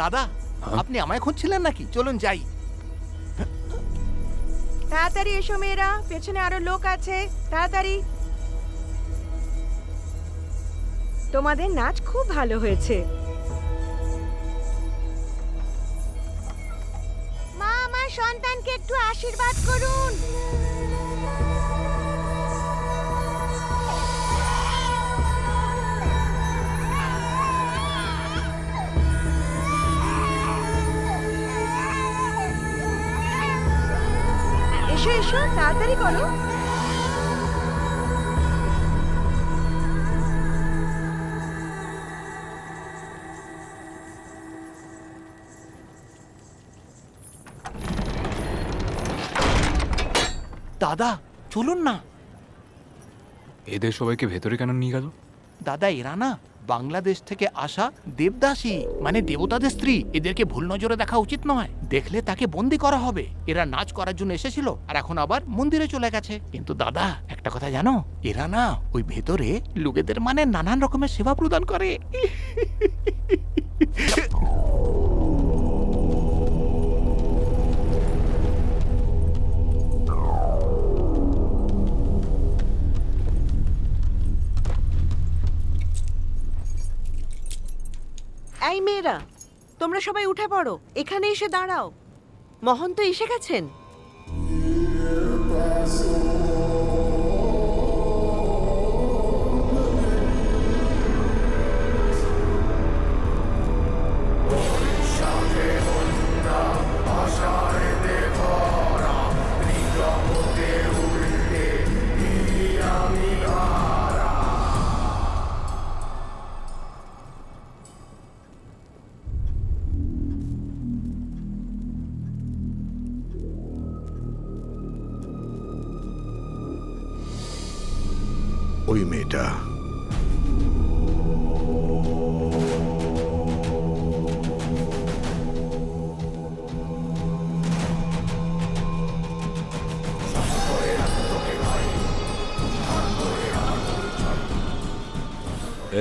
দাদা, আপনি আমায় খুঁজছিলেন নাকি? চলুন যাই। তাড়াতাড়ি এসো মেয়েরা, পেছনে আরো লোক আছে, তাড়াতাড়ি। তোমাদের নাচ খুব ভালো হয়েছে। মা, আমার সন্তানকে একটু আশীর্বাদ করুন। এসো এসো, তাড়াতাড়ি করো। দাদা চলুন না। এদের সবাইকে ভেতরে কেন নিয়ে গেল? দাদা, এরা না বাংলাদেশ থেকে আসা দেবদাসী, মানে দেবতাদের স্ত্রী। এদেরকে ভুল নজরে দেখা উচিত নয়, দেখলে তাকে বন্দি করা হবে। এরা নাচ করার জন্য এসেছিল আর এখন আবার মন্দিরে চলে গেছে। কিন্তু দাদা, একটা কথা জানো, এরা না ওই ভেতরে লোকেদের মানে নানান রকমের সেবা প্রদান করে। এই মেয়েরা, তোমরা সবাই উঠে পড়ো, এখানে এসে দাঁড়াও। মহন্ত এসে গেছেন। ওই মেয়েটা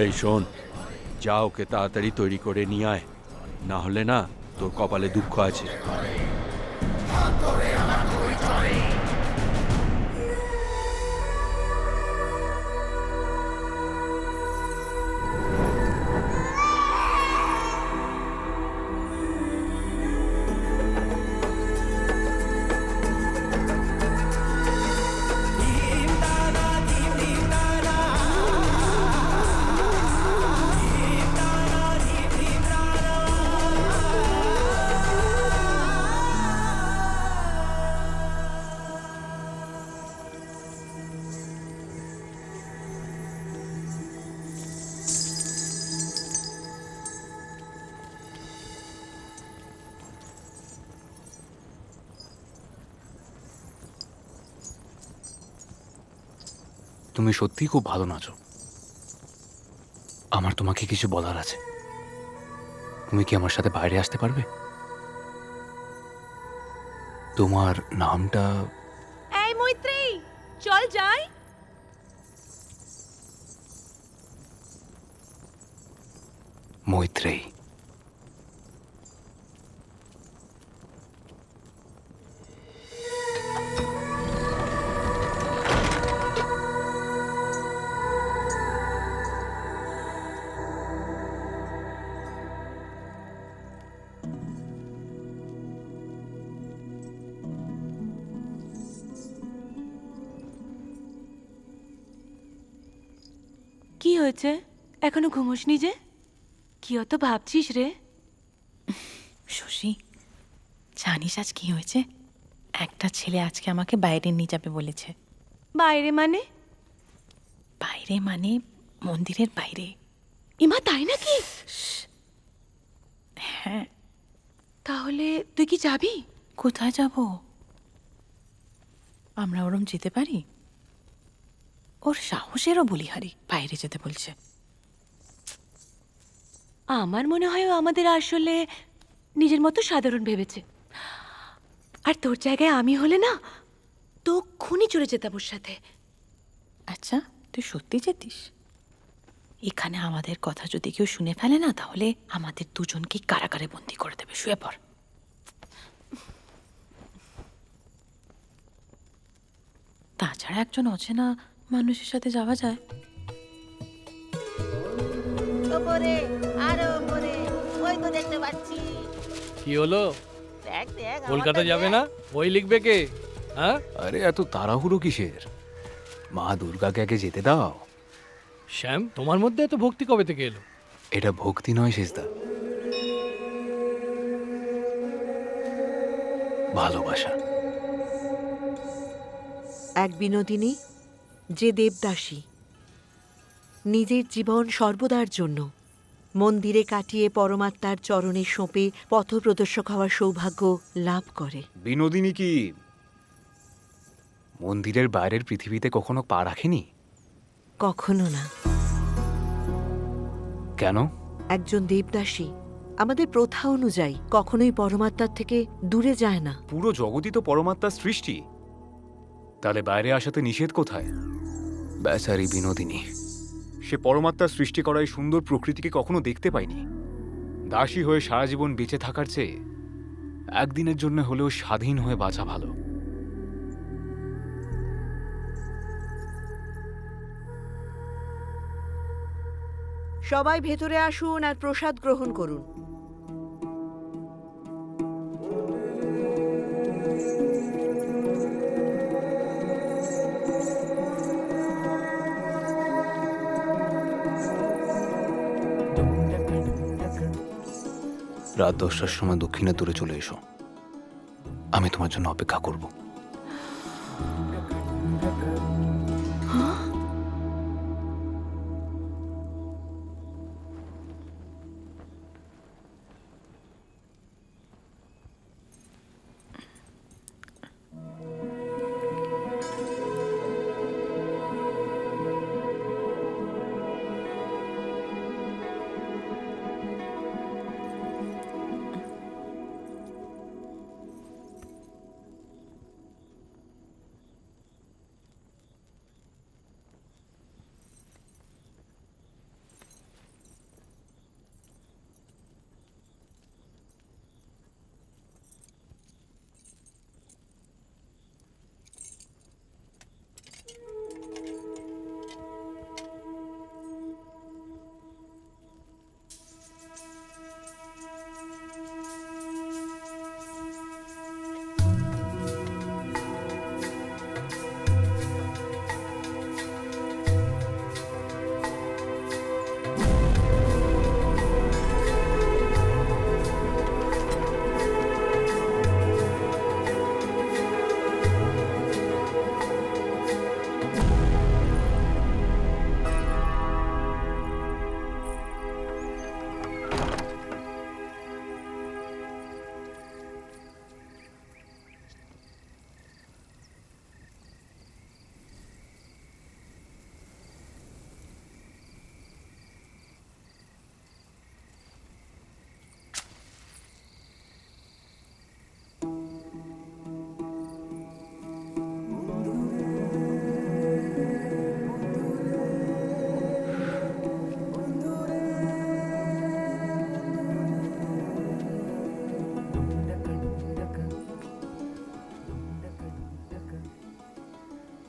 এই শোন, যা ওকে তাড়াতাড়ি তৈরি করে নিয়ে আয়, না হলে না তোর কপালে দুঃখ আছে। তুমি সত্যিই খুব ভালো নাচো। আমার তোমাকে কিছু বলার আছে। তুমি কি আমার সাথে বাইরে আসতে পারবে? তোমার নামটা? এই মৈত্রী, চল যাই। মৈত্রেয়ী। কি হয়েছে? এখনো ঘুমোসনি যে? কি অত ভাবছিস রে? শশী, জানিস আজ কি হয়েছে? একটা ছেলে আজকে আমাকে বাইরে নিয়ে যাবে বলেছে। বাইরে মানে? বাইরে মানে মন্দিরের বাইরে। ইমা, তাই নাকি? হ্যাঁ। তাহলে তুই কি যাবি? কোথায় যাব? আমরা ওরম যেতে পারি? ওর সাহসেরও বলিহারি বাইরে যেতে বলছে। আমার মনে হয় ও আমাদের আসলে নিজের মতো সাধারণ ভেবেছে। আর তোর জায়গায় আমি হলে না, তক্ষুনি চলে যেতাম ওর সাথে। আচ্ছা, তুই সত্যি যেতিস? এখানে আমাদের কথা যদি কেউ শুনে ফেলে না, তাহলে আমাদের দুজনকে কারাগারে বন্দি করে দেবে। শুয়ে পড়। তাছাড়া একজন অচেনা মানুষের সাথে যাওয়া যায়? ওপরে আরো ওপরে, ওই তো দেখতে পাচ্ছি। কি হলো? দেখ দেখ, কলকাতা আমারটা যাবে দেখ। না? বই লিখবে কে? হ্যাঁ, আরে এত তাড়াহুড়ো কিসের? মা দুর্গাকে আগে যেতে দাও। শ্যাম, তোমার মধ্যে এত ভক্তি কবে থেকে এলো? এটা ভক্তি নয় শেষদা, ভালোবাসা। এক বিনোদিনী যে দেবদাসী, নিজের জীবন সর্বদার জন্য মন্দিরে কাটিয়ে পরমাত্মার চরণে সঁপে পথপ্রদর্শক হওয়ার সৌভাগ্য লাভ করে। বিনোদিনী কি মন্দিরের বাইরের পৃথিবীতে কখনো পা রাখেনি? কখনো না। কেন? একজন দেবদাসী আমাদের প্রথা অনুযায়ী কখনোই পরমাত্মার থেকে দূরে যায় না। পুরো জগতই তো পরমাত্মার সৃষ্টি, তাহলে বাইরে আসাতে নিষেধ কোথায়? বেচারি বিনোদিনী, সে পরমাত্মার সৃষ্টি করা এই সুন্দর প্রকৃতিকে কখনো দেখতে পায়নি। দাসী হয়ে সারা জীবন বেঁচে থাকার চেয়ে একদিনের জন্য হলেও স্বাধীন হয়ে বাঁচা ভালো। সবাই ভেতরে আসুন আর প্রসাদ গ্রহণ করুন। রাত 10টার সময় দক্ষিণের দূরে চলে এসো, আমি তোমার জন্য অপেক্ষা করব।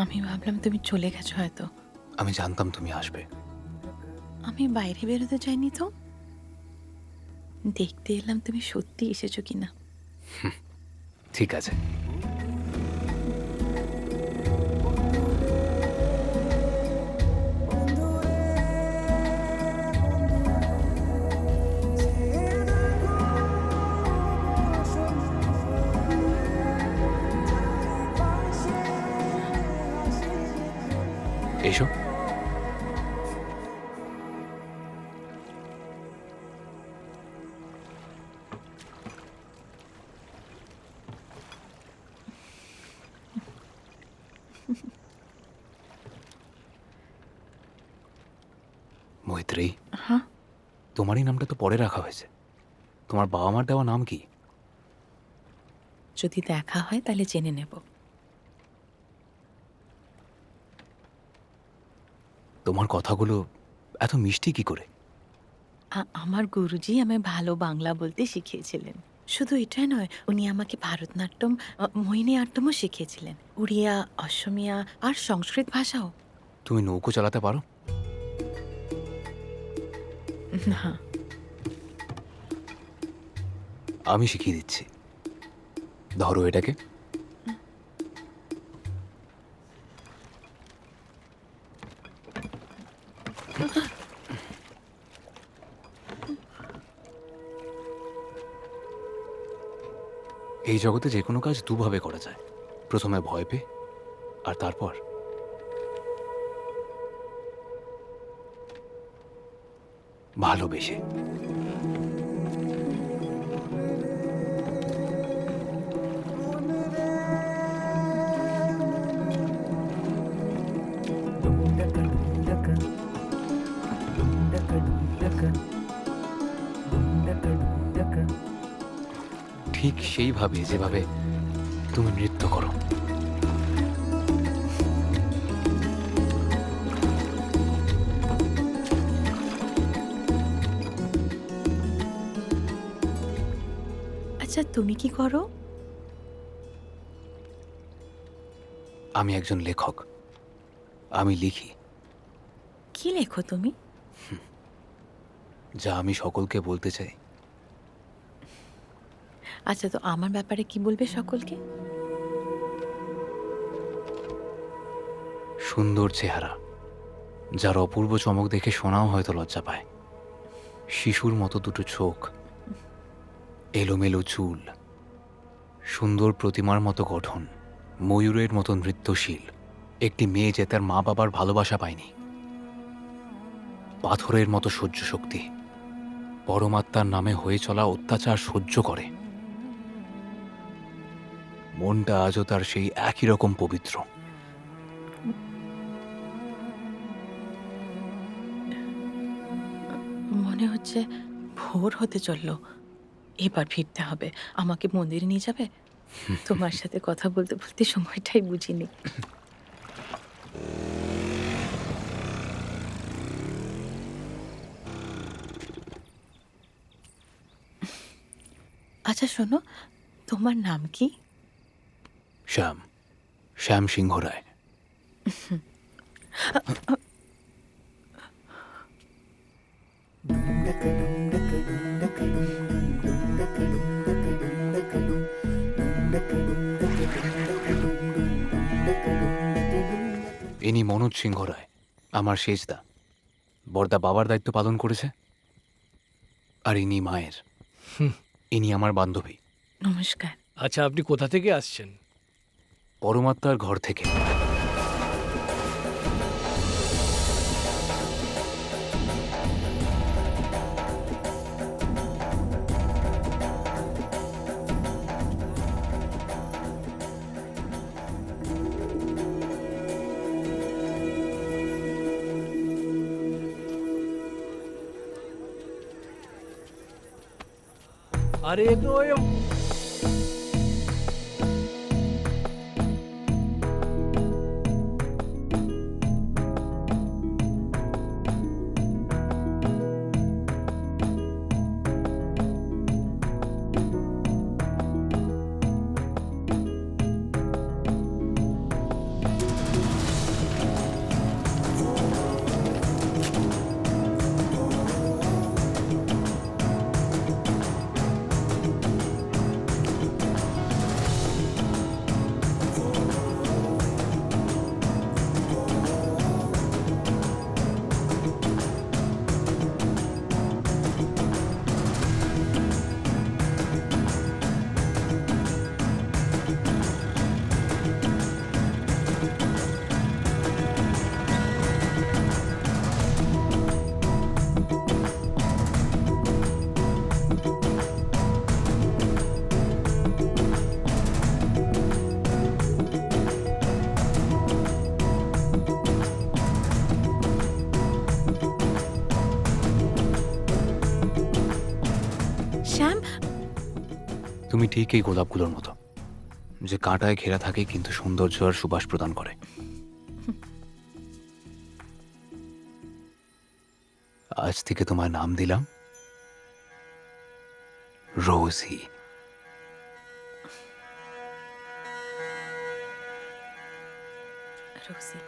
আমি ভাবলাম তুমি চলে গেছো হয়তো। আমি জানতাম তুমি আসবে। আমি বাইরে বেরোতে চাইনি তো, দেখতে এলাম তুমি সত্যি এসেছো কিনা। ঠিক আছে, এসো। মৈত্রী, হ্যাঁ, তোমারই নামটা তো পরে রাখা হয়েছে। তোমার বাবা মার দেওয়া নাম কি? যদি দেখা হয় তাহলে জেনে নেব। তোমার কথাগুলো এত মিষ্টি কি করে? আমার গুরুজি আমায় ভালো বাংলা বলতে শিখিয়েছিলেন। শুধু এটাই নয়, উনি আমাকে ভারতনাট্যম, মোহিনী আট্যমও শিখিয়েছিলেন, উড়িয়া, অসমিয়া আর সংস্কৃত ভাষাও। তুমি নৌকো চালাতে পারো? না। আমি শিখিয়ে দিচ্ছি। ধরো এটাকে। এই জগতে যে কোনো কাজ দুভাবে করা যায়, প্রথমে ভয় পেয়ে আর তারপর ভালোবেসে। ঠিক সেইভাবে যেভাবে তুমি নৃত্য করো। আচ্ছা, তুমি কি করো? আমি একজন লেখক, আমি লিখি। কি লেখো তুমি? যা আমি সকলকে বলতে চাই। আচ্ছা, তো আমার ব্যাপারে কি বলবে সকলকে? সুন্দর চেহারা, যার অপূর্ব চমক দেখে শোনাও হয়তো লজ্জা পায়। শিশুর মতো দুটো চোখ, এলোমেলো চুল, সুন্দর প্রতিমার মতো গঠন, ময়ূরের মতো নৃত্যশীল একটি মেয়ে যে তার মা বাবার ভালোবাসা পায়নি। পাথরের মতো সহ্য শক্তি, পরমাত্মার নামে হয়ে চলা অত্যাচার সহ্য করে। মনটা আজও তার সেই একই রকম পবিত্র। মনে হচ্ছে ভোর হতে চললো, এবার ফিরতে হবে। আমাকে মন্দিরে নিয়ে যাবে? তোমার সাথে কথা বলতে বলতে সময়টাই বুঝিনি। আচ্ছা শোনো, তোমার নাম কি? শ্যাম, শ্যাম সিংহ রায়। ইনি মনোজ সিংহ রায়, আমার সেজদা। বড়দা বাবার দায়িত্ব পালন করেছে, আর ইনি মায়ের। ইনি আমার বান্ধবী। নমস্কার। আচ্ছা, আপনি কোথা থেকে আসছেন? পরমাত্মার ঘর থেকে। আরে এ তো শ্যাম, তুমি ঠিক এই গোলাপগুলোর মতো, যে কাঁটায় ঘেরা থাকে কিন্তু সৌন্দর্য আর সুবাস প্রদান করে। আজ থেকে তোমার নাম দিলাম রোজি। রোজি।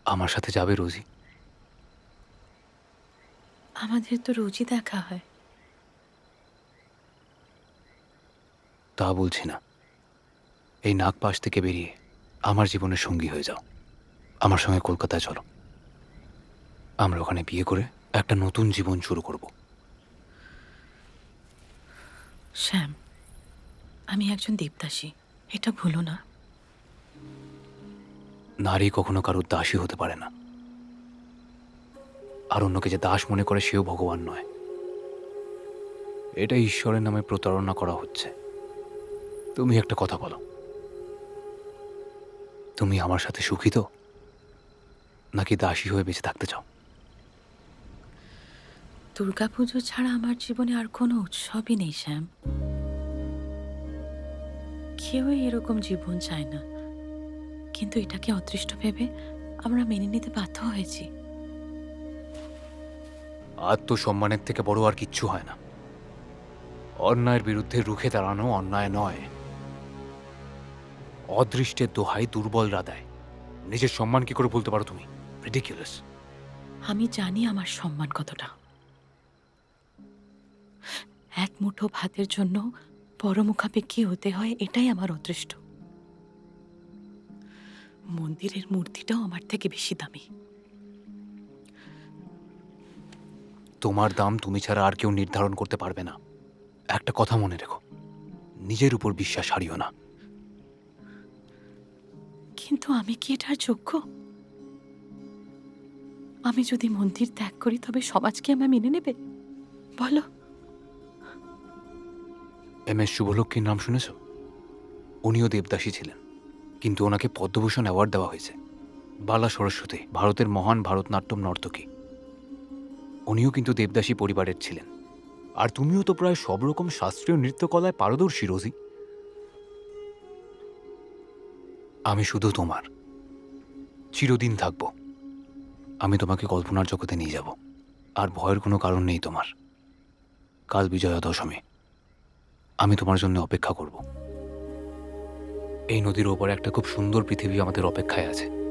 আমার সাথে যাবে রোজি? আমাদের তো রোজই দেখা হয়। তা বলছি না, এই নাগপাশ থেকে বেরিয়ে আমার জীবনের সঙ্গী হয়ে যাও। আমার সঙ্গে কলকাতায় চলো, আমরা ওখানে বিয়ে করে একটা নতুন জীবন শুরু করব। শ্যাম, আমি একজন দেবদাসী, এটা ভুলো না। নারী কখনো কারোর দাসী হতে পারে না, আর অন্যকে যে দাস মনে করে সেও ভগবান নয়। এটা ঈশ্বরের নামে প্রতারণা করা হচ্ছে। তুমি একটা কথা বলো, তুমি আমার সাথে সুখী তো, নাকি দাসী হয়ে বেঁচে থাকতে চাও? দুর্গাপুজো ছাড়া আমার জীবনে আর কোনো উৎসবই নেই শ্যাম। কেউই এরকম জীবন চায় না, কিন্তু এটাকে অদৃষ্ট ভেবে আমরা মেনে নিতে বাধ্য হয়েছি। আত্মসম্মানের থেকে বড় আর কিচ্ছু হয় না। অন্যায়ের বিরুদ্ধে রুখে দাঁড়ানো অন্যায় নয়। অদৃষ্টের দোহাই দুর্বলরা দেয়। নিজের সম্মান কি করে বলতে পারো তুমি? রিডিকুলাস। আমি জানি আমার সম্মান কতটা। এক মুঠো ভাতের জন্য পরমুখাপেক্ষী হতে হয়, এটাই আমার অদৃষ্ট। মন্দিরের মূর্তিটাও আমার থেকে বেশি দামি। তোমার দাম তুমি ছাড়া আর কেউ নির্ধারণ করতে পারবে না। একটা কথা মনে রেখো, নিজের উপর বিশ্বাস হারিও না। কিন্তু আমি কি এটার যোগ্য? আমি যদি মন্দির ত্যাগ করি তবে সমাজ কি আমায় মেনে নেবে? বলো। MS শুভলক্ষ্মীর নাম শুনেছ? উনিও দেবদাসী ছিলেন, কিন্তু ওনাকে পদ্মভূষণ অ্যাওয়ার্ড দেওয়া হয়েছে। বালা সরস্বতী, ভারতের মহান ভারতনাট্যম নর্তকী, উনিও কিন্তু দেবদাসী পরিবারের ছিলেন। আর তুমিও তো প্রায় সব রকম শাস্ত্রীয় নৃত্যকলায় পারদর্শী, রোজি। আমি শুধু তোমার, চিরদিন থাকব। আমি তোমাকে কল্পনার জগতে নিয়ে যাব, আর ভয়ের কোনো কারণ নেই তোমার। কাল বিজয়া দশমী, আমি তোমার জন্য অপেক্ষা করব। এই নদীর ওপরে একটা খুব সুন্দর পৃথিবী আমাদের অপেক্ষায় আছে।